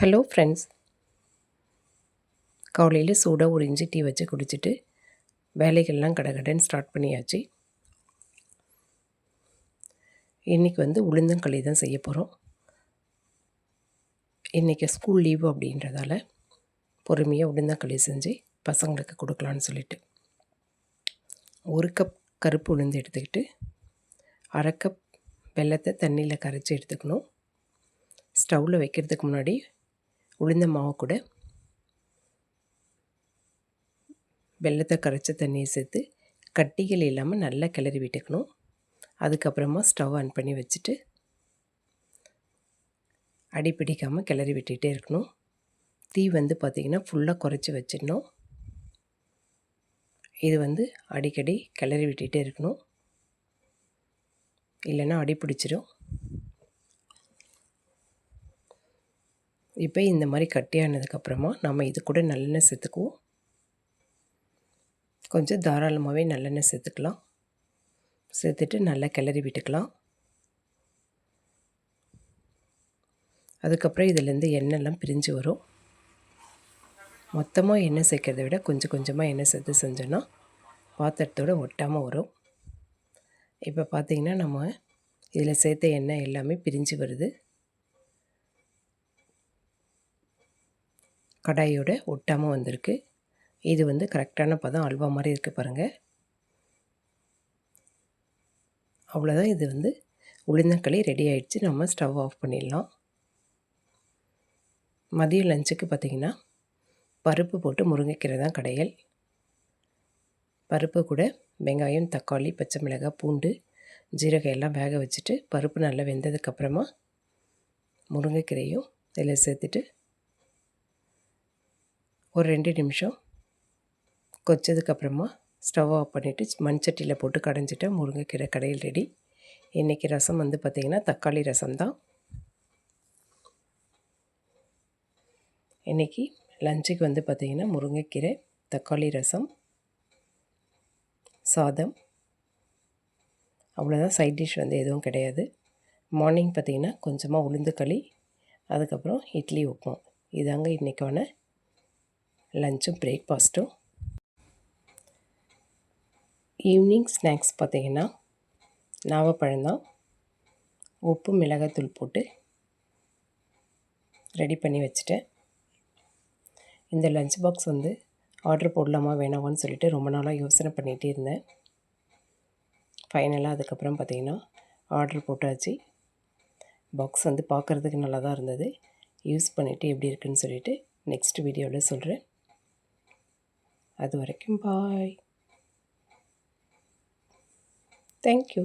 Hello friends, காலையில் சூடாக ஒரு இஞ்சி டீ வச்சு குடிச்சிட்டு வேலைகள்லாம் கடகடன்னு ஸ்டார்ட் பண்ணியாச்சு. இன்றைக்கி உளுந்தங்களி தான் செய்ய போகிறோம். இன்றைக்கி ஸ்கூல் லீவு அப்படின்றதால பொறுமையாக உளுந்தங்களி செஞ்சு பசங்களுக்கு கொடுக்கலான்னு சொல்லிட்டு 1 கப் கருப்பு உளுந்து எடுத்துக்கிட்டு 1/2 கப் வெல்லத்தை தண்ணியில் கரைச்சி எடுத்துக்கணும். ஸ்டவ்வில் வைக்கிறதுக்கு முன்னாடி உளுந்த மாவு கூட வெல்லத்தை கரைச்ச தண்ணியை சேர்த்து கட்டிகள் இல்லாமல் நல்லா கிளறி விட்டுக்கணும். அதுக்கப்புறமா ஸ்டவ் ஆன் பண்ணி வச்சுட்டு அடி பிடிக்காமல் கிளறி விட்டுகிட்டே இருக்கணும். தீ பார்த்திங்கன்னா ஃபுல்லாக குறைச்சி வச்சிடணும். இது அடிக்கடி கிளறி விட்டுகிட்டே இருக்கணும், இல்லைன்னா அடி பிடிச்சிடும். இப்போ இந்த மாதிரி கட்டியானதுக்கப்புறமா நம்ம இது கூட நல்லெண்ணெய் சேர்த்துக்குவோம். கொஞ்சம் தாராளமாகவே நல்லெண்ணெய் சேர்த்துக்கலாம். சேர்த்துட்டு நல்லா கிளறி விட்டுக்கலாம். அதுக்கப்புறம் இதிலேருந்து எண்ணெய்லாம் பிரிஞ்சு வரும். மொத்தமாக எண்ணெய் சேர்க்கறத விட கொஞ்சம் கொஞ்சமாக எண்ணெய் சேர்த்து செஞ்சோன்னா பாத்திரத்தோடு ஒட்டாமல் வரும். இப்போ பார்த்திங்கன்னா நம்ம இதில் சேர்த்த எண்ணெய் எல்லாமே பிரிஞ்சு வருது. கடாயோடு ஒட்டாமல் வந்திருக்கு. இது கரெக்டான பதம், அல்வா மாதிரி இருக்குது பாருங்கள். அவ்வளோதான். இது உளுந்தங்களி ரெடி ஆகிடுச்சு. நம்ம ஸ்டவ் ஆஃப் பண்ணிடலாம். மதியம் லஞ்சுக்கு பார்த்திங்கன்னா பருப்பு போட்டு முருங்கைக்கீரை தான் கடையல். பருப்பு கூட வெங்காயம், தக்காளி, பச்சை மிளகாய், பூண்டு, ஜீரகம் எல்லாம் வேக வச்சுட்டு பருப்பு நல்லா வெந்ததுக்கப்புறமா முருங்கைக்கீரையும் இதில் சேர்த்துட்டு ஒரு 2 நிமிஷம் கொச்சதுக்கப்புறமா ஸ்டவ் ஆஃப் பண்ணிவிட்டு மண்சட்டியில் போட்டு கடைஞ்சிட்டா முருங்கைக்கீரை கடையில் ரெடி. இன்றைக்கி ரசம் பார்த்திங்கன்னா தக்காளி ரசம் தான். இன்றைக்கி லஞ்சுக்கு பார்த்திங்கன்னா முருங்கைக்கீரை, தக்காளி ரசம், சாதம், அவ்வளோதான். சைட் டிஷ் எதுவும் கிடையாது. மார்னிங் பார்த்திங்கன்னா கொஞ்சமாக உளுந்துக்களி, அதுக்கப்புறம் இட்லி, உப்புமா. இதாங்க இன்றைக்கான லஞ்சும் பிரேக்ஃபாஸ்ட்டும். ஈவினிங் ஸ்நாக்ஸ் பார்த்திங்கன்னா நாவப்பழம்தான். உப்பு, மிளகாத்தூள் போட்டு ரெடி பண்ணி வச்சுட்டேன். இந்த லஞ்ச் பாக்ஸ் ஆர்டர் போடலாமா வேணாமான்னு சொல்லிட்டு ரொம்ப நாளாக யோசனை பண்ணிகிட்டே இருந்தேன். ஃபைனலாக அதுக்கப்புறம் பார்த்திங்கன்னா ஆர்டர் போட்டாச்சு. பாக்ஸ் பார்க்குறதுக்கு நல்லா தான் இருந்தது. யூஸ் பண்ணிவிட்டு எப்படி இருக்குதுன்னு சொல்லிவிட்டு நெக்ஸ்ட் வீடியோவில் சொல்கிறேன். அது வரைக்கும் பாய். Thank you.